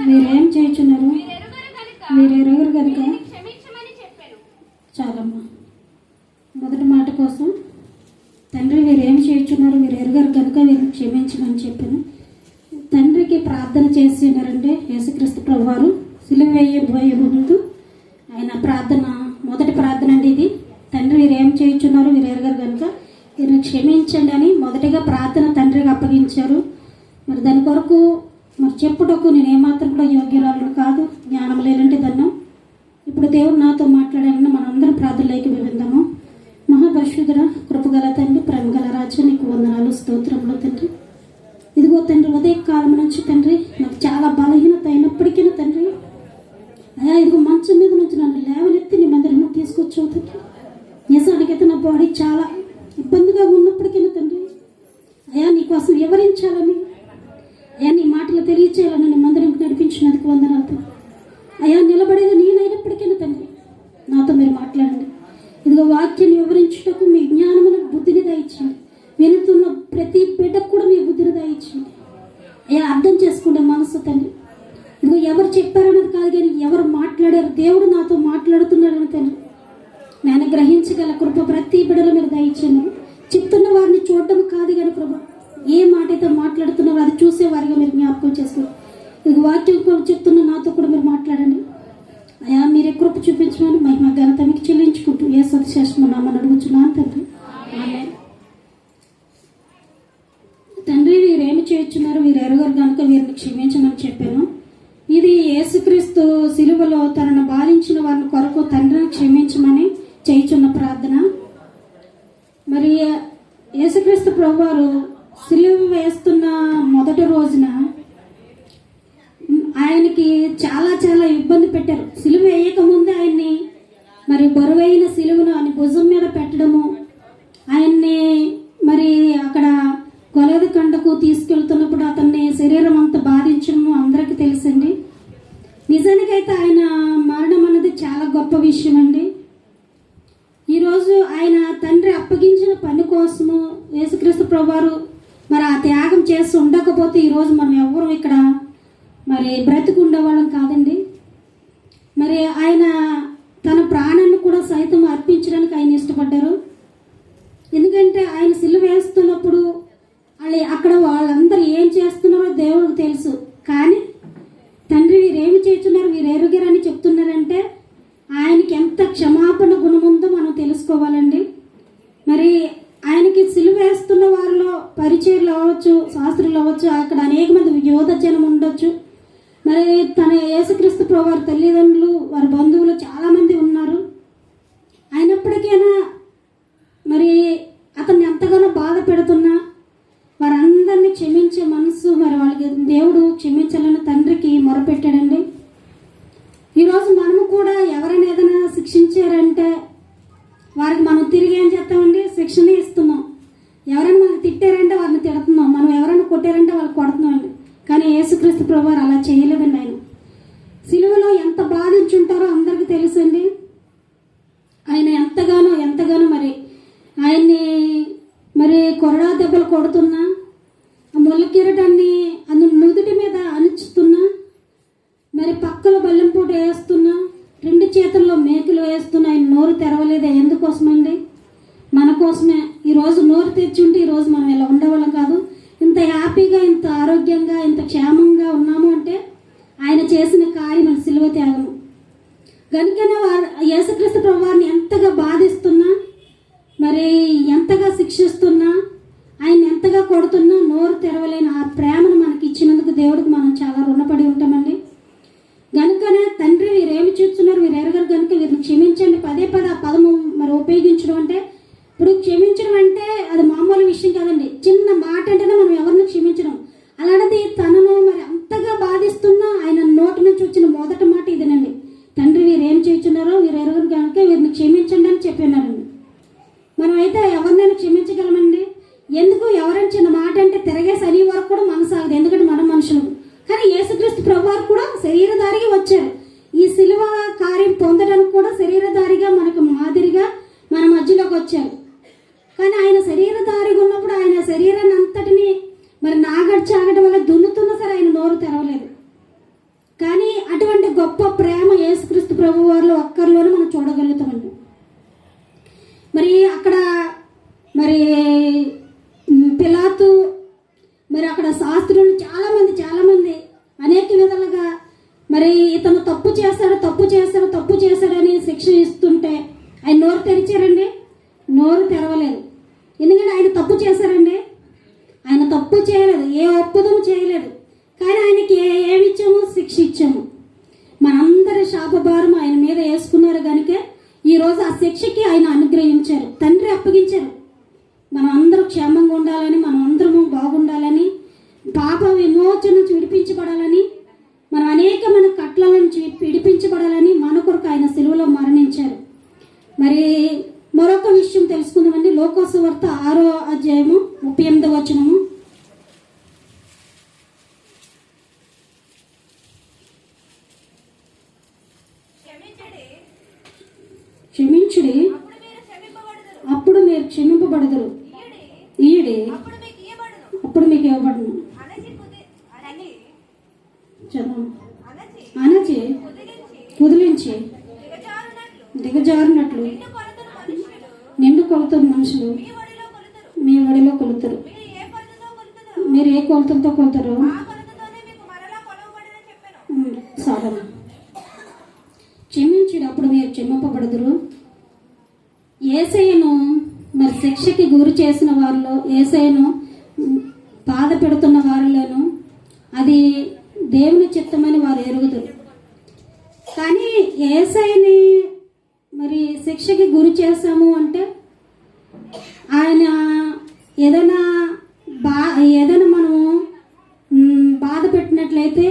మీరేం చేయుచున్నారు మీరెరుగరు కనుక చాలమ్మా. మొదటి మాట కోసం తండ్రి వీరేం చేయుచున్నారు మీరు ఎరుగరు కనుక వీరిని క్షమించమని చెప్పాను. తండ్రికి ప్రార్థన చేస్తున్నారంటే యేసుక్రీస్తు ప్రభువారు సిలువ వేయబోయే ముందు ఆయన ప్రార్థన, మొదటి ప్రార్థన అండి ఇది. తండ్రి వీరేం చేయుచున్నారు వీరు ఎరుగరు కనుక వీరిని క్షమించండి అని మొదటిగా ప్రార్థన తండ్రికి అప్పగించారు. మరి దాని కొరకు మరి చెప్పుటకు నేను ఏమాత్రం కూడా యోగ్యురాలను కాదు, జ్ఞానం లేనంటే దన్నం. ఇప్పుడు దేవుడు నాతో మాట్లాడాలని మనందరం ప్రార్థనలోకి విందాము. మహాపరిశుద్ధుడ, కృపగల తండ్రి, ప్రేమగల రాజు, నీకు వందనాలు, స్తోత్రములు తండ్రి. ఇదిగో తండ్రి, ఉదయ కాలం నుంచి తండ్రి నాకు చాలా బలహీనత అయినప్పటికీ తండ్రి అయ్యా ఇదిగో మంచం మీద నుంచి నన్ను లేవనెత్తి నీ మందిరంలో తీసుకొచ్చావు తండ్రి. నిజానికైతే నా బాడీ చాలా ఇబ్బందిగా ఉన్నప్పటికీ తండ్రి అయ్యా నీకోసం వివరించాలని, అయ్యా నీ మాటలు తెలియచేయాలని నీ మందిరంకి నడిపించినందుకు వందనాలు తండ్రి. అయ్యా నిలబడేది నేనైనప్పటికీ తండ్రి నాతో మీరు మాట్లాడండి. ఇదిగో వాక్యాన్ని వివరించుటకు మీ జ్ఞానమును బుద్ధిని దయచేయండి. వినుతున్న ప్రతి బిడ్డకు కూడా మీ బుద్ధిని దయచేయండి. అయ్యా అర్థం చేసుకుంటే మనసు తండ్రి. ఇదిగో ఎవరు చెప్పారన్నది కాదు కానీ ఎవరు మాట్లాడారు, దేవుడు నాతో మాట్లాడుతున్నాడని తండ్రి నేను గ్రహించగల కృప ప్రతి బిడ్డలో మీరు దయచేయండి. చెప్తున్న వారిని చూడటం కాదు కానీ ప్రభు ఏ మాట అయితే మాట్లాడుతున్నారో అది చూసే వారిగా మీరు జ్ఞాపకం చేసుకోండి. ఇది వాక్యం కూడా చెప్తున్న నాతో కూడా మీరు మాట్లాడండి. అయ్యా మీరే కృప చూపించమని మహిమ ఘనత మీకు చెల్లించుకుంటూ ఏ సత్యశాస్త్రనామని అడుగుచున్నాను తండ్రి. తండ్రి వీరేమి చేయుచున్నారు వీరు ఎరుగరు కనుక వీరిని క్షమించమని చెప్పాను. ఇది యేసుక్రీస్తు సిలువలో తనను బాధించిన వారిని కొరకు తండ్రిని క్షమించమని చేయుచున్న ప్రార్థన. మరి యేసుక్రీస్తు ప్రభువారు సిలువ వేస్తున్న మొదటి రోజున ఆయనకి చాలా చాలా ఇబ్బంది పెట్టారు. సిలువ వేయకముందే ఆయన్ని మరి బరువైన సిలువను ఆయన భుజం మీద పెట్టడము, ఆయన్ని మరి అక్కడ కొలది కండకు తీసుకెళ్తున్నప్పుడు అతన్ని శరీరం అంతా బాధించడము అందరికీ తెలుసండి. నిజానికైతే ఆయన మరణం అన్నది చాలా గొప్ప విషయం అండి. ఈరోజు ఆయన తండ్రి అప్పగించిన పని కోసము యేసుక్రీస్తు ప్రభువారు మరి ఆ త్యాగం చేసి ఉండకపోతే ఈరోజు మనం ఎవరు ఇక్కడ మరి బ్రతికి ఉండేవాళ్ళం కాదండి. మరి ఆయన తన ప్రాణాన్ని కూడా సైతం అర్పించడానికి ఆయన ఇష్టపడ్డారు. ఎందుకంటే ఆయన సిలువ వేస్తున్నప్పుడు అక్కడ వాళ్ళందరూ ఏం చేస్తున్నారో దేవుడికి తెలుసు. కానీ తండ్రి వీరేమి చేస్తున్నారు వీరు ఎరుగరని చెప్తున్నారంటే ఆయనకి ఎంత క్షమాపణ గుణం ఉందో మనం తెలుసుకోవాలండి. మరి ఆయనకి సిలువ వేస్తున్న వారిలో పరిచర్లు అవ్వచ్చు, శాస్త్రులు అవ్వచ్చు, అక్కడ అనేక మంది యోధ జనం ఉండొచ్చు. మరి తన యేసుక్రీస్తు ప్రభువారి తల్లిదండ్రులు వారి బంధువులు చాలా మంది ఉన్నారు. అయినప్పటికైనా మరి అతన్ని ఎంతగానో బాధ పెడుతున్నా వారందరినీ క్షమించే మనసు మరి వాళ్ళకి దేవుడు క్షమించాలని తండ్రికి మొరపెట్టాడండి. ఈరోజు మనము కూడా ఎవరైనా ఏదైనా శిక్షించారంటే వారికి మనం తిరిగి ఏం చేస్తామండి, శిక్షణ ఇస్తున్నాం. ఎవరైనా మనల్ని తిట్టారంటే వారిని తిడుతున్నాం, మనం ఎవరైనా కొట్టారంటే వాళ్ళకి కొడుతున్నామండి. కానీ యేసుక్రీస్తు ప్రభువారు అలా చేయలేదండి. ఆయన సిలువలో ఎంత బాధించుంటారో అందరికీ తెలుసండి. ఆయన ఎంతగానో మరి ఆయన్ని మరి కొరడా దెబ్బలు కొడుతున్నా, ఆ ముళ్ళ కిరీటాన్ని నుదుటి మీద అణుచుతున్నా, మరి పక్కలో బల్లెంపూట వేస్తున్నా, రెండు చేతుల్లో మేకులు వేస్తున్నా ఆయన నోరు తెరవలేదే. ఎందుకోసమండి? మన కోసమే. ఈరోజు నోరు తెచ్చి ఉంటే ఈరోజు మనం ఇలా ఉండేవాళ్ళం కాదు. ఇంత హ్యాపీగా, ఇంత ఆరోగ్యంగా, ఇంత క్షేమంగా ఉన్నాము అంటే ఆయన చేసిన కార్యం మన సిలువ త్యాగము. కనుకనే యేసుక్రీస్తు ప్రభువారిని ఎంతగా బాధిస్తున్నా, మరి ఎంతగా శిక్షిస్తున్నా, ఆయన ఎంతగా కొడుతున్నా నోరు తెరవలేని ఆ ప్రేమను మనకి ఇచ్చినందుకు దేవుడికి మనం చాలా రుణపడి ఉంటామండి. కనుకనే తండ్రి వీరేమి చూస్తున్నారు వీరు ఎరగరు కనుక వీరిని క్షమించండి. పదే ఆ పదము మరి ఉపయోగించడం అంటే, ఇప్పుడు క్షమించడం అంటే అది మామూలు విషయం కాదండి. చిన్న మాట అంటేనే మనం ఎవరిని క్షమించడం. అలాంటిది తనను మరి అంతగా బాధిస్తున్నా ఆయన నోటి నుంచి వచ్చిన మొదటి మాట ఇదేనండి, తండ్రి వీరేం చేస్తున్నారో వీరు ఎరగరు కనుక వీరిని క్షమించండి అని చెప్పినారండి. మనం అయితే ఎవరినైనా క్షమించగలమండి. ఎందుకు? ఎవరైనా చిన్న మాట అంటే తిరగే శని వరకు కూడా మనసాగదు, ఎందుకంటే మనం మనుషులు. కానీ యేసుక్రీస్తు ప్రభువారు కూడా శరీరధారిగా వచ్చారు. ఈ సిలువ కార్యం పొందడానికి కూడా శరీరధారిగా మనకు మాదిరిగా మన మధ్యలోకి వచ్చారు. కానీ ఆయన శరీరధారిగా ఉన్నప్పుడు ఆయన శరీరాన్ని అంతటిని మరి నాగడి చాగడం వల్ల దున్నుతున్నా సరే ఆయన నోరు తెరవలేదు. గొప్ప ప్రేమ యేసుక్రీస్తు ప్రభు వారిలో ఒక్కరిలోనే మనం చూడగలుగుతామండి. మరి అక్కడ మరి పిలాతు, మరి అక్కడ శాస్త్రులు చాలామంది అనేక విధాలుగా మరి ఇతను తప్పు చేశాడని శిక్ష ఇస్తుంటే ఆయన నోరు తెరిచారండి? నోరు తెరవలేదు. ఎందుకంటే ఆయన తప్పు చేశారండి? ఆయన తప్పు చేయలేదు, ఏ ఒప్పదం చేయలేదు. కానీ ఆయనకి ఏమి ఇచ్చాము? శిక్ష ఇచ్చాము. మనందరి శాపభారం ఆయన మీద వేసుకున్నారు కనుక ఈరోజు ఆ శిక్షకి ఆయన అనుగ్రహించారు, తండ్రి అప్పగించారు. మనం అందరూ క్షేమంగా ఉండాలని, మనం అందరము బాగుండాలని, పాప విమోచన నుంచి విడిపించబడాలని, మనం అనేకమైన కట్ల నుంచి విడిపించబడాలని మన కొరకు ఆయన సిలువలో మరణించారు. మరి మరొక విషయం తెలుసుకుందామండి. లోకాసువార్త 6వ అధ్యాయము 38వ వచనము. క్షమించుడి, అప్పుడు మీరు క్షమింపబడదురు. ఈడి, అప్పుడు మీకు ఇవ్వబడును. అనచి కుదిలించి దిగజారినట్లు నిండు కొలుతున్న మనుషులు మీ ఒడిలో కొలుతారు. మీరు ఏ కొలతలతో కొలుతారో సాధన. క్షమించుడు, అప్పుడు మీరు క్షమింపబడదురు. యేసయ్యను మరి శిక్షకి గురి చేసిన వారిలో, యేసయ్యను బాధ పెడుతున్న వారిలోను అది దేవుని చిత్తమని వారు ఎరుగుతారు. కానీ యేసయ్యని మరి శిక్షకి గురి చేశాము అంటే ఆయన ఏదైనా మనము బాధ పెట్టినట్లయితే,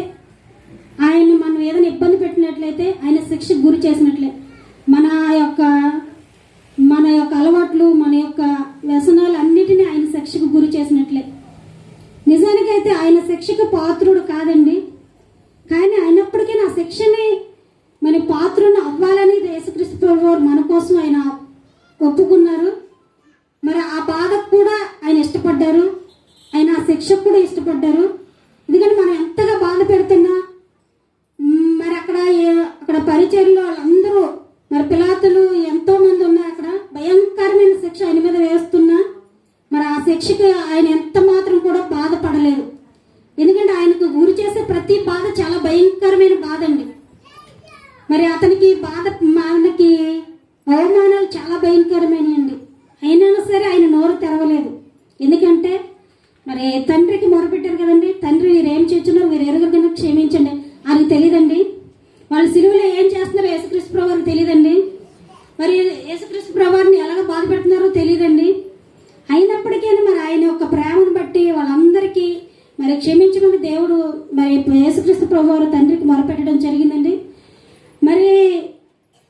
ఆయన మనం ఏదైనా ఇబ్బంది పెట్టినట్లయితే ఆయన శిక్షకు గురి చేసినట్లే. మన యొక్క అలవాట్లు, మన యొక్క వ్యసనాలు అన్నిటినీ ఆయన శిక్షకు గురి చేసినట్లే. నిజానికైతే ఆయన శిక్షకు పాత్రుడు కాదండి. కానీ అయినప్పటికీ నా శిక్షని మన పాత్రను అవ్వాలని యేసుక్రీస్తు ప్రభువారు మన కోసం ఆయన ఒప్పుకున్నారు. మరి ఆ బాధకు కూడా ఆయన ఇష్టపడ్డారు, ఆయన ఆ శిక్షకు కూడా ఇష్టపడ్డారు. ఎందుకంటే మనం ఎంతగా బాధ పెడుతున్నా, మరి అక్కడ పరిచర్లో వాళ్ళందరూ, మరి పిలాతులు ఎంతో మంది ఉన్నారు అక్కడ, భయంకరమైన శిక్ష ఆయన మీద వేస్తున్నా మరి ఆ శిక్షకి ఆయన ఎంత మాత్రం కూడా బాధపడలేదు. ఎందుకంటే ఆయనకు గురి చేసే ప్రతి బాధ చాలా భయంకరమైన బాధ అండి. మరి అతనికి మనకి అవమానాలు చాలా భయంకరమైనవి. అయినా సరే ఆయన నోరు తెరవలేదు. ఎందుకంటే మరి తండ్రికి మొరపెట్టారు కదండి, తండ్రి మీరు ఏం చేస్తున్నారు, మీరు ఎరుగని క్షమించండి. అది తెలియదండి. వాళ్ళు సిలువలో ఏం చేస్తున్నారో యేసుక్రీస్తు ప్రభువారికి తెలియదండి. మరి యేసుక్రీస్తు ప్రభువారిని ఎలాగ బాధ పెడుతున్నారో తెలియదండి. అయినప్పటికీ మరి ఆయన యొక్క ప్రేమను బట్టి వాళ్ళందరికీ మరి క్షమించమని దేవుడు మరి యేసుక్రీస్తు ప్రభువారు తండ్రికి మొరపెట్టడం జరిగిందండి. మరి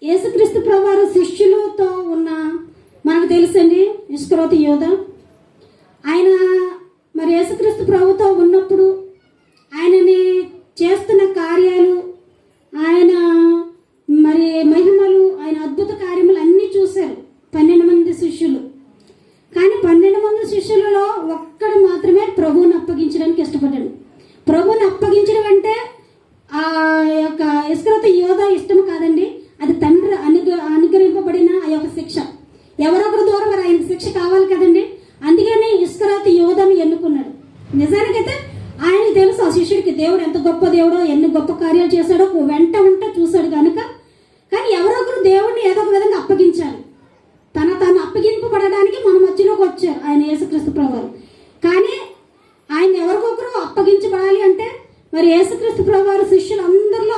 యేసుక్రీస్తు ప్రభువారు శిష్యులతో ఉన్న మనకు తెలుసండి ఇస్కరియోతు యూద. ఆయన మరి యేసుక్రీస్తు ప్రభుతో ఉన్నప్పుడు ఆయనని చేస్తున్న కార్యాలు, ఆయన మరి మహిమలు, ఆయన అద్భుత కార్యములు అన్నీ చూశారు 12 మంది శిష్యులు. కానీ 12 మంది శిష్యులలో ఒక్కడు మాత్రమే ప్రభువుని అప్పగించడానికి ఇష్టపడ్డాడు. ప్రభువుని అప్పగించడం అంటే ఆ యొక్క ఇస్కరియోతు యూద ఇష్టం కాదండి, అది తండ్రి అనుగ్రహింపబడిన ఆ యొక్క శిక్ష. ఎవరొకరి ద్వారా మరి ఆయన శిక్ష కావాలి కదండి. అందుకని ఇస్కరియోతు యూదను ఎన్నుకున్నాడు. నిజానికైతే ఆయనకు తెలుసు ఆ శిష్యుడికి దేవుడు ఎంత గొప్ప దేవుడో, ఎన్ని గొప్ప కార్యాలు చేశాడో వెంట చూశాడు కనుక. కానీ ఎవరొకరు దేవుడిని ఏదో ఒక విధంగా అప్పగించాలి. తాను అప్పగింపబడడానికి మన మధ్యలోకి వచ్చారు ఆయన యేసుక్రీస్తు ప్రభువారు. కానీ ఆయన ఎవరికొకరు అప్పగించబడాలి అంటే మరి యేసుక్రీస్తు ప్రభువారు శిష్యులు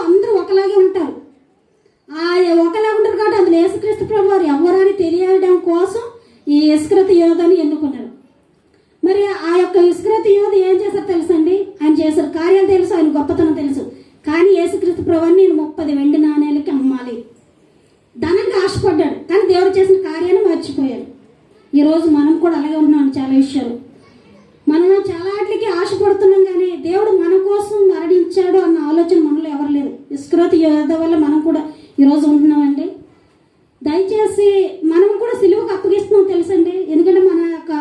అందరూ ఒకలాగే ఉంటారు. ఒకలాగా ఉంటారు కాబట్టి అందులో యేసుక్రీస్తు ప్రభువారు ఎవరని తెలియడం కోసం ఈ ఇస్కరియోతు యూదని ఎన్నుకున్నారు. మరి ఆ యొక్క ఇస్కరియోతు యూద ఏం చేశారు తెలుసండి? ఆయన చేశారు కార్యాలు తెలుసు, ఆయన గొప్పతనం తెలుసు. కానీ యేసుక్రీస్తు ప్రభువారిని నేను 30 వెండి నాణేలకి అమ్మాలి ధనంగా ఆశపడ్డాడు. కానీ దేవుడు చేసిన కార్యాన్ని మర్చిపోయాడు. ఈరోజు మనం కూడా అలాగే ఉన్నాం. చాలా విషయాలు మనం చాలా వాటికి ఆశపడుతున్నాం, కానీ దేవుడు మన కోసం మరణించాడు అన్న ఆలోచన మనలో ఎవరు లేదు. ఇస్కరియోతు యూద వల్ల మనం కూడా ఈరోజు ఉంటున్నామండి. దయచేసి మనం కూడా సిలువకు అప్పగిస్తున్నాం తెలుసండి. ఎందుకంటే మన యొక్క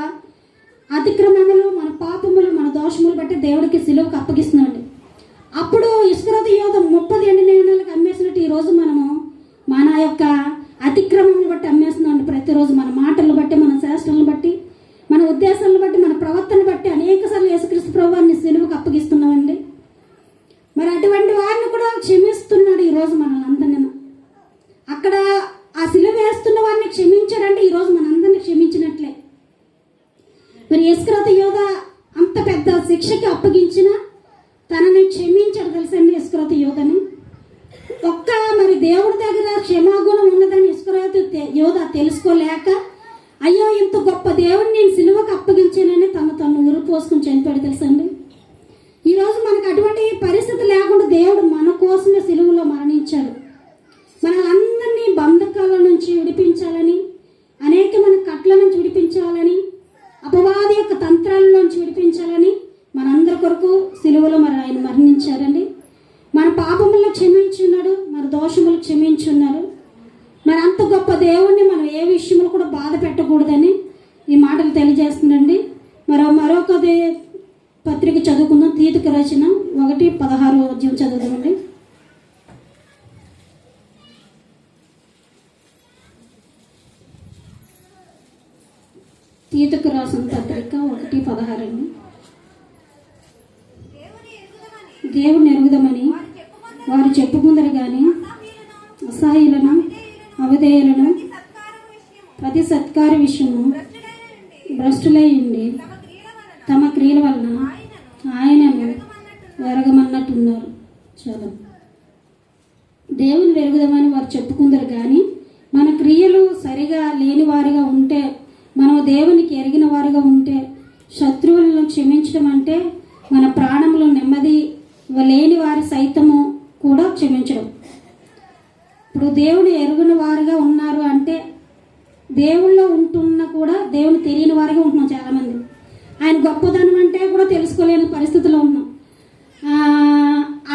అతిక్రమములు, మన పాపములు, మన దోషములు బట్టి దేవుడికి సిలువకు అప్పగిస్తున్నామండి. అప్పుడు ఇస్కరియోతు యూద 30 వెండి నాణేలకు ఈరోజు మనము మన యొక్క అతిక్రమం బట్టి అమ్మేస్తున్నాం. ప్రతిరోజు మన మాటలను బట్టి, మన శాస్త్రాలను బట్టి, మన ఉద్దేశాలను బట్టి, మన ప్రవర్తన బట్టి అనేక సార్లు యేసుక్రీస్తు ప్రభువాన్ని సిలువకు అప్పగిస్తున్నామండి. మరి అటువంటి వారిని కూడా క్షమిస్తున్నాడు ఈరోజు మనల్ని అందరినీ. అక్కడ ఆ సిలువ వేస్తున్న వారిని క్షమించాడంటే ఈరోజు మనందరినీ క్షమించినట్లే. మరి ఇస్కరియోతు యూదా అంత పెద్ద శిక్షకి అప్పగించిన తనని క్షమించాడు తెలుసండి ఇస్కరియోతు యూదాని. మరి దేవుడి దగ్గర క్షమాగుణం ఉన్నదని ఇస్కరియోతు యూదా తెలుసుకోలేక, అయ్యో ఇంత గొప్ప దేవుడిని నేను సిలువకు అప్పగించానని తను ఉరి పోసుకుని చనిపోయాడు తెలుసండి. ఈరోజు మనకు అటువంటి పరిస్థితి లేకుండా దేవుడు మన కోసమే సిలువలో మరణించాడు. మనలందరినీ బంధకాల నుంచి విడిపించాలని, అనేక మన కట్ల నుంచి విడిపించాలని, అపవాది యొక్క తంత్రాల నుంచి విడిపించాలని మనందరి కొరకు సిలువలో మరి ఆయన మరణించారండి. మన పాపములను క్షమించున్నాడు, మన దోషములు క్షమించున్నారు. మరి అంత గొప్ప దేవుణ్ణి మనం ఏ విషయంలో కూడా బాధ పెట్టకూడదని ఈ మాటలు తెలియజేస్తుందండి. మరొక పత్రిక చదువుకుందాం. తీతుకు రచన 1:16 చదువుదామండి. తీతుకు రాసిన పత్రిక 1:16 అండి. దేవుని ఎరుగుదమని వారు చెప్పుకుందరు గాని అసహ్యులను, అవిధేయులను, ప్రతి సత్కార విషయము భ్రష్టులై ఉండి తమ క్రియల వలన ఆయనను వెరగమన్నట్టున్నారు. చాలా దేవుని వెరుగుదమని వారు చెప్పుకుందరు కానీ మన క్రియలు సరిగా లేని వారిగా ఉంటే, మనం దేవునికి ఎరిగిన వారిగా ఉంటే, శత్రువులను క్షమించడం అంటే మన ప్రాణంలో నెమ్మది లేని వారి సైతము కూడా క్షమించడం. ఇప్పుడు దేవుని ఎరుగున వారుగా ఉన్నారు అంటే దేవుళ్ళో ఉంటున్నా కూడా దేవుని తెలియని వారిగా ఉంటున్నాం చాలామంది. ఆయన గొప్పదనం అంటే కూడా తెలుసుకోలేని పరిస్థితిలో ఉన్నాం.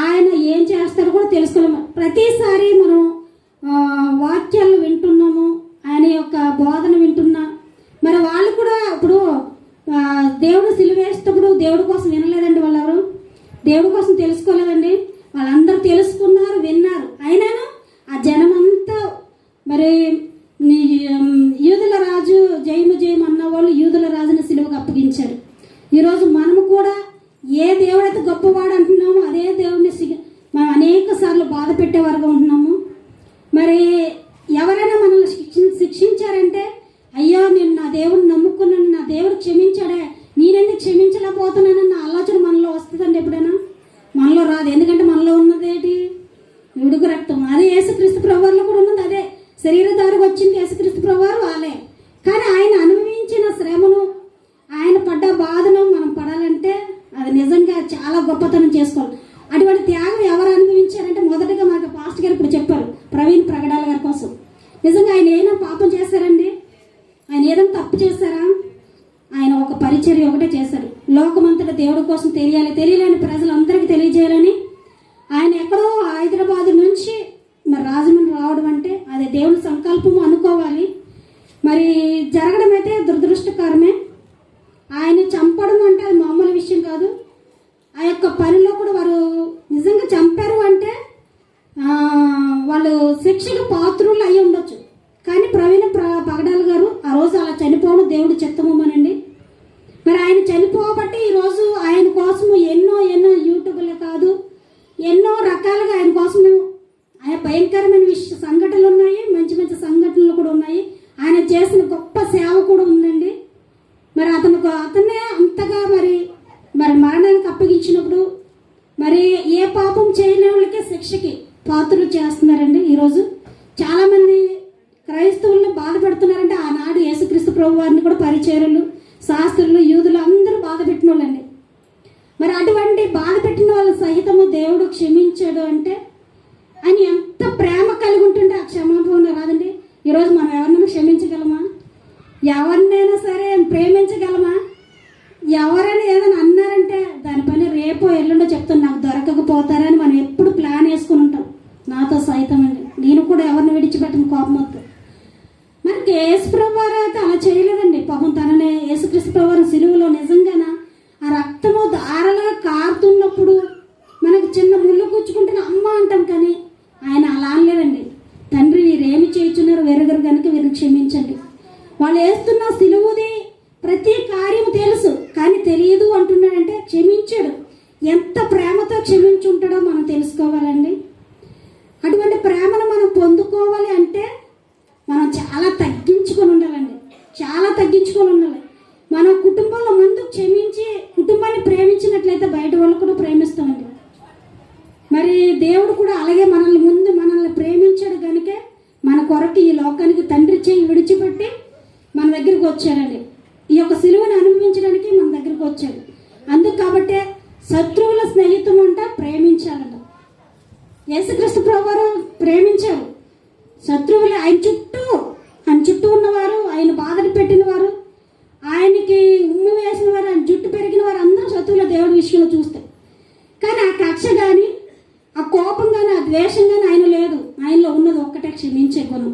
ఆయన ఏం చేస్తారో కూడా తెలుసుకోలేము. ప్రతిసారి మనం వాక్యాలు వింటున్నాము, ఆయన యొక్క బోధన వింటున్నా. మరి వాళ్ళు కూడా ఇప్పుడు దేవుడు సిలువేసేటప్పుడు దేవుడి కోసం వినలేదండి. వాళ్ళు ఎవరు దేవుడి కోసం తెలుసుకోలేదండి. వాళ్ళందరూ తెలుసుకున్నారు, విన్నారు. అయినాను ఆ జనమంతా మరి యూదుల రాజు జయము జయము అన్న వాళ్ళు యూదుల రాజుని సిలువకు అప్పగించారు. ఈరోజు మనము కూడా ఏ దేవుడైతే గొప్పవాడు అంటున్నామో అదే దేవుడిని మనం అనేక సార్లు బాధ పెట్టేవారుగా ఉంటున్నాము. మరి ఎవరైనా మనల్ని శిక్షించారంటే, అయ్యో నేను నా దేవుడిని నమ్ముకున్నాను, నా దేవుడు క్షమించాడే, నేనెందుకు క్షమించలేకపోతున్నానన్న ఆలోచన మనలో వస్తుందండి. ఎప్పుడైనా మనలో రాదు. ఎందుకంటే మనలో ఉన్నదేంటి? ఉడుకు రక్తం. అదే యేసుక్రీస్తు ప్రభువారిలో కూడా ఉన్నది. అదే శరీరధారకు వచ్చింది యేసుక్రీస్తు ప్రభువారు వాళ్ళే. కానీ ఆయన అనుభవించిన శ్రమను, ఆయన పడ్డ బాధను మనం పడాలంటే అది నిజంగా చాలా గొప్పతనం చేసుకోవాలి. అటువంటి త్యాగం ఎవరు అనుభవించారంటే మొదటగా మాకు పాస్టర్ గారు ఇప్పుడు చెప్పారు, ప్రవీణ్ ప్రగడాల గారి కోసం. నిజంగా ఆయన ఏమైనా పాపం చేశారండి? ఆయన ఏదైనా తప్పు చేశారా? ఆయన ఒక పరిచర్య ఒకటే చేశారు. లోకమంతటా దేవుడి కోసం తెలియలేని ప్రజలందరికీ తెలియజేయాలని ఆయన ఎక్కడో హైదరాబాద్ నుంచి మరి రాజమండ్రి రావడం అంటే అది దేవుని సంకల్పము అనుకోవాలి. మరి జరగడం అయితే దురదృష్టకరమే. ఆయన చంపడం అంటే అది మామూలు విషయం కాదు. ఆ యొక్క పనిలో కూడా వారు నిజంగా చంపారు అంటే వాళ్ళు శిక్షకు పాత్రులు అయ్యి ఉండొచ్చు. కానీ ప్రవీణ పగడాల గారు ఆ రోజు అలా చనిపోవడం దేవుడి చిత్తమేనండి. మరి ఆయన చనిపోబట్టి ఈరోజు ఆయన కోసము ఎన్నో యూట్యూబ్లే కాదు, ఎన్నో రకాలుగా ఆయన కోసము ఆయన భయంకరమైన సంఘటనలు ఉన్నాయి, మంచి మంచి సంఘటనలు కూడా ఉన్నాయి. ఆయన చేసిన గొప్ప సేవ కూడా ఉందండి. మరి అతనే అంతగా మరి మరణానికి అప్పగించినప్పుడు మరి ఏ పాపం చేయని వాళ్ళకే శిక్షకి పాత్రలు చేస్తున్నారండి. ఈరోజు చాలామంది క్రైస్తవులను బాధ పెడుతున్నారంటే ఆనాడు యేసుక్రీస్తు ప్రభు వారిని కూడా పరిచర్యలు, శాస్త్రులు, యూదులు అందరూ బాధ పెట్టిన వాళ్ళండి. మరి అటువంటి బాధ పెట్టిన వాళ్ళు సహితము దేవుడు క్షమించాడు అంటే ఆయన ఎంత ప్రేమ కలిగి ఉంటుంటే ఆ క్షమాపణ రాదండి. ఈరోజు మనం ఎవరినైనా క్షమించగలమా? ఎవరినైనా సరే ప్రేమించగలమా? ఎవరైనా ఏదైనా అన్నారంటే దానిపైన రేపో ఎల్లుండో చెప్తాను, నాకు దొరకకపోతారని మనం ఎప్పుడు ప్లాన్ వేసుకుని ఉంటాం. నాతో సైతం అండి, నేను కూడా ఎవరిని విడిచిపెట్టను కోపం వద్దు. మరి యేసు ప్రభు వారు అయితే అలా చేయలేదండి. పాపం తననే యేసుక్రీస్తు ప్రభు వారు సిలువలో నిజంగాన ఆ రక్తము దారలా కారుతున్నప్పుడు మనకు చిన్న ముళ్ళు కూర్చుకుంటే అమ్మ అంటాం, కానీ ఆయన అలా కూడా మనం తెలుసుకోవాలండి. అటువంటి ప్రేమను మనం పొందుకోవాలి అంటే మనం చాలా తగ్గించుకొని ఉండాలండి, చాలా తగ్గించుకొని ఉండాలి. మన కుటుంబంలో ముందు క్షమించి కుటుంబాన్ని ప్రేమించినట్లయితే బయట వాళ్ళు కూడా ప్రేమిస్తామండి. మరి దేవుడు కూడా అలాగే మనల్ని ప్రేమించాడు కనుకే మన కొరకు ఈ లోకానికి తండ్రి చేయి విడిచిపెట్టి మన దగ్గరికి వచ్చాడండి. ఈ యొక్క సిలువను అనుభవించడానికి మన దగ్గరికి వచ్చాడు. అందుకు కాబట్టే శత్రువుల స్నేహితం అంట ప్రేమించాలంట. యేసుక్రీస్తు ప్రభువారు ప్రేమించారు. శత్రువులు ఆయన చుట్టూ ఉన్నవారు, ఆయన బాధలు పెట్టిన వారు, ఆయనకి ఉమ్ము వేసిన వారు, ఆయన జుట్టు పెరిగిన వారు అందరూ శత్రువుల దేవుడి విషయంలో చూస్తారు. కానీ ఆ కక్ష కానీ, ఆ కోపం కానీ, ఆ ద్వేషం కానీ ఆయన లేదు. ఆయనలో ఉన్నది ఒక్కటే క్షమించే గుణం.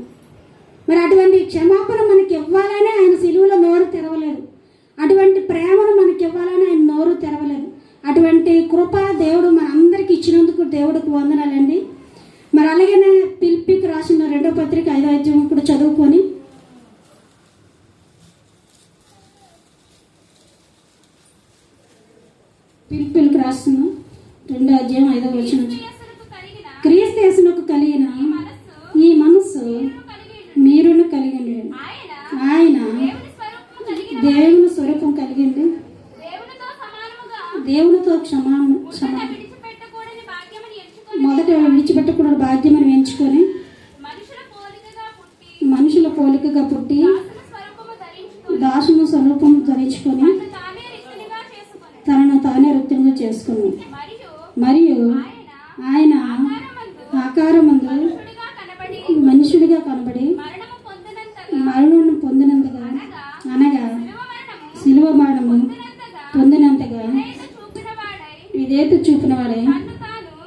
మరి అటువంటి క్షమాపణ మనకి ఇవ్వాలని ఆయన సిలువలో నోరు తెరవలేదు. అటువంటి ప్రేమను మనకి ఇవ్వాలని ఆయన నోరు తెరవలేదు. అటువంటి కృప దేవుడు మన అందరికి ఇచ్చినందుకు దేవుడికి వందనాలండి. మరి అలాగనే పిలిపికి రాసిన 2వ పత్రిక 5వ అధ్యాయం కూడా చదువుకొని పిలిపికి రాసిన 2వ అధ్యాయం 5వ వచనం, క్రీస్తు యేసునకు కలిగిన ఈ మనస్సు మీరును కలిగింది. ఆయన దేవుని స్వరూపం కలిగింది, దేవునితో మొదట విడిచిపెట్టకూడని భాగ్యమని ఎంచుకొని మనుషుల పోలికగా పుట్టి దాసుని స్వరూపం ధరించుకొని తనను తానే రుక్తంగా చేసుకుని మరియు ఆయన ఆకారమందు మనుషుడిగా కనబడి మరణం పొందినంతగా అనగా శిలువ మరణము పొందినంతగా విధేయత చూపిన వాడే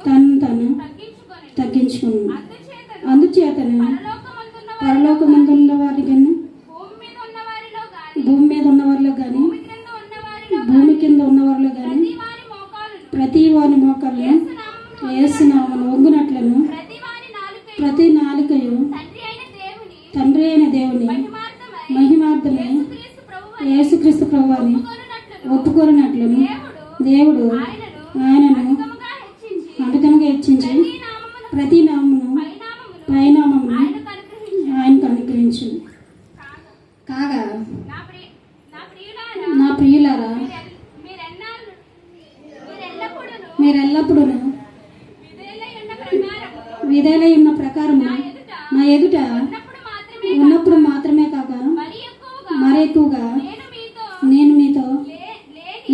తను తగ్గించుకున్నాను. అందుచేతను పరలోకమందున్న వారి కానీ భూమి మీద ఉన్నవారిలో కానీ భూమి కింద ఉన్నవారిలో కానీ ప్రతి వారి మోకాళ్ళను యేసునామమున వంగునట్లను ప్రతి నాలుకయు తండ్రి అయిన దేవుని మహిమార్థమే యేసుక్రీస్తు ప్రభువుని ఒప్పుకొనినట్లను దేవుడు ఆయనను అధికంగా హెచ్చించి ప్రతి నామమును పైనామమును ఆయనకు అనుగ్రహించింది. కాగా నా ప్రియులారా, మీరెల్లప్పుడూ విధేయులై ఉన్న ప్రకారము నా ఎదుట ఉన్నప్పుడు మాత్రమే కాక మరి ఎక్కువగా నేను మీతో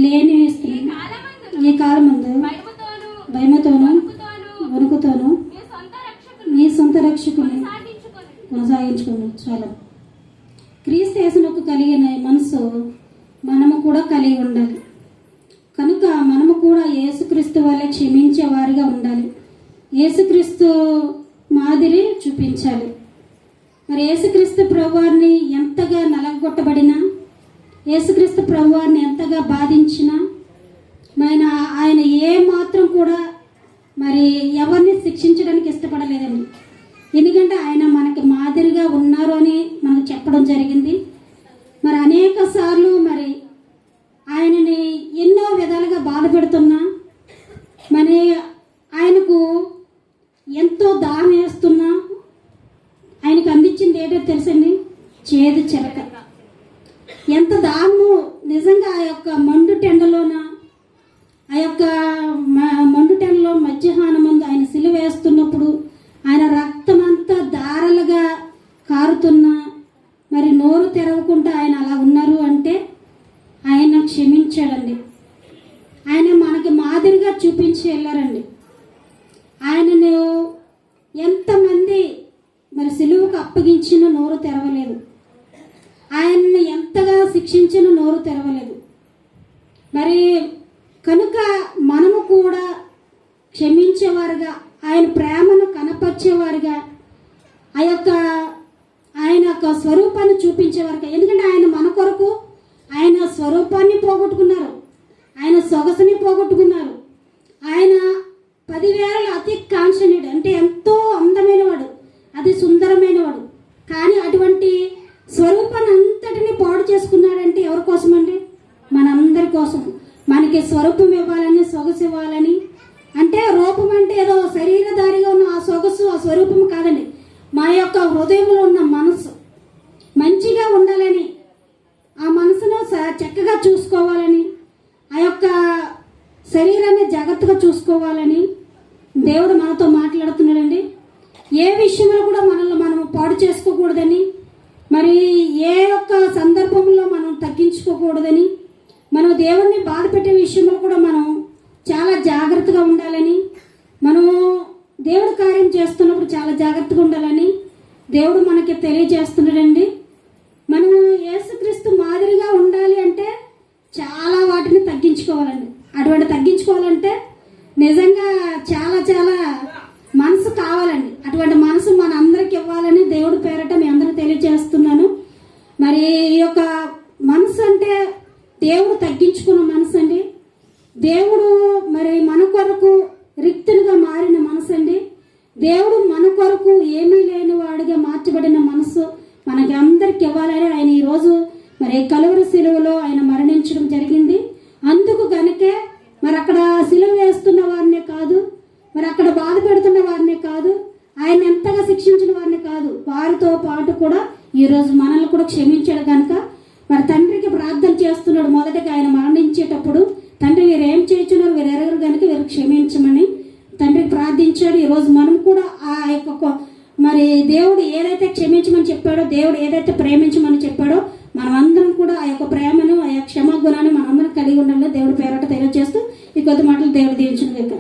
లేని ఈ కాలమందు భయముతోను వణుకుతోను నీ సొంత రక్షకుని కొనసాగించుకున్నాను. చాలా క్రీస్తు యేసునకు కలిగిన మనసు మనము కూడా కలిగి ఉండాలి. కనుక మనము కూడా యేసుక్రీస్తు వల్లే క్షమించే వారిగా ఉండాలి. యేసుక్రీస్తు మాదిరి చూపించాలి. మరి యేసుక్రీస్తు ప్రభువారిని ఎంతగా నలగొట్టబడినా, యేసుక్రీస్తు ప్రభువారిని ఎంతగా బాధించినా ఆయన ఏ మాత్రం కూడా మరి ఎవరిని శిక్షించడానికి ఇష్టపడలేదండి. ఎందుకంటే ఆయన మనకి మాదిరిగా ఉన్నారు అని మనకు చెప్పడం జరిగింది. మరి అనేక సార్లు మరి ఆయనని ఎన్నో విధాలుగా బాధపెడుతున్నా, మరి ఆయనకు ఎంతో దాహం వేస్తున్నా ఆయనకు అందించింది ఏంటో తెలుసండి, చేదు చెరక. ఎంత దాహము నిజంగా ఆ యొక్క మండు టెండలోన, ఆ యొక్క మండు టెండలో మధ్యాహ్నం ముందు ఆయన సిలువ వేస్తున్నప్పుడు ఆయన రక్తం అంతా దారలుగా కారుతున్నా మరి నోరు తెరవకుండా ఆయన అలా ఉన్నారు అంటే ఆయన క్షమించాడండి. ఆయన మనకి మాదిరిగా చూపించి వెళ్ళారండి. ఆయనను ఎంతమంది మరి సిలువకు అప్పగించిన నోరు తెరవలేదు, ఆయన్ని ఎంతగా శిక్షించిన నోరు తెరవలేదు. మరి కనుక మనము కూడా క్షమించేవారుగా, ఆయన ప్రేమను కనపరిచేవారుగా, ఆయన యొక్క స్వరూపాన్ని చూపించేవారుగా. ఎందుకంటే ఆయన మన కొరకు ఆయన స్వరూపాన్ని పోగొట్టుకున్నారు, ఆయన సొగసుని పోగొట్టుకున్నారు. ఆయన 10,000 అతి కాంక్షణీయుడు, అంటే ఎంతో అందమైన వాడు, అది సుందరమైన వాడు. కానీ అటువంటి స్వరూపాన్ని అంతటిని పాడు చేసుకున్నాడంటే ఎవరి కోసం అండి? మనందరి కోసం. మనకి స్వరూపం ఇవ్వాలని, సొగసు ఇవ్వాలని, అంటే రూపం స్వరూపం కాదండి, మన యొక్క హృదయంలో ఉన్న మనసు మంచిగా ఉండాలని, ఆ మనసును చక్కగా చూసుకోవాలని, ఆ యొక్క శరీరాన్ని జాగ్రత్తగా చూసుకోవాలని దేవుడు మనతో మాట్లాడుతున్నాడండి. ఏ విషయంలో కూడా మనల్ని మనం పాడు చేసుకోకూడదని, మరి ఏ ఒక్క సందర్భంలో మనం తగ్గించుకోకూడదని, మనం దేవుణ్ణి బాధ పెట్టే విషయంలో కూడా మనం చాలా జాగ్రత్తగా ఉండాలని, మనం దేవుడు కార్యం చేస్తున్నప్పుడు చాలా జాగ్రత్తగా ఉండాలని దేవుడు మనకి తెలియజేస్తున్నాడండి. మనం యేసుక్రీస్తు మాదిరిగా ఉండాలి అంటే చాలా వాటిని తగ్గించుకోవాలండి. అటువంటి తగ్గించుకోవాలంటే నిజంగా చాలా చాలా మనసు కావాలండి. అటువంటి మనసు మన అందరికి ఇవ్వాలని దేవుడి పేరట మీ అందరూ తెలియజేస్తున్నాను. మరి ఈ యొక్క మనసు అంటే దేవుడు తగ్గించుకున్న మనసు అండి. దేవుడు మరి మన కొరకు రిక్తునిగా మారిన మనసు అండి. దేవుడు మన కొరకు ఏమీ లేని వాడిగా మార్చబడిన మనసు మనకి అందరికి ఇవ్వాలని ఆయన ఈరోజు మరి కలువరి సిలువలో ఆయన మరణించడం జరిగింది. అందుకు గనుకే మరి అక్కడ సిలువ వేస్తున్న వారినే కాదు, మరి అక్కడ బాధ పెడుతున్న వారినే కాదు, ఆయన ఎంతగా శిక్షించిన వారిని కాదు, వారితో పాటు కూడా ఈరోజు మనల్ని కూడా క్షమించాడు కనుక మరి తండ్రికి ప్రార్థన చేస్తున్నాడు. మొదటగా ఆయన మరణించేటప్పుడు తండ్రి వీరు ఏం చేస్తున్నారు, వీరు ఎరగరు కనుక వీరు క్షమించమని తండ్రికి ప్రార్థించాడు. ఈరోజు మనం కూడా ఆ యొక్క మరి దేవుడు ఏదైతే క్షమించమని చెప్పాడో, దేవుడు ఏదైతే ప్రేమించమని చెప్పాడో, మనం అందరం కూడా ఆ యొక్క ప్రేమను, ఆ యొక్క క్షమాగుణాన్ని మనం అందరం కలిగి ఉండాలని దేవుడి పేరట తెలియజేస్తూ ఈ కొద్ది మాటలు దేవుడు దీవించును.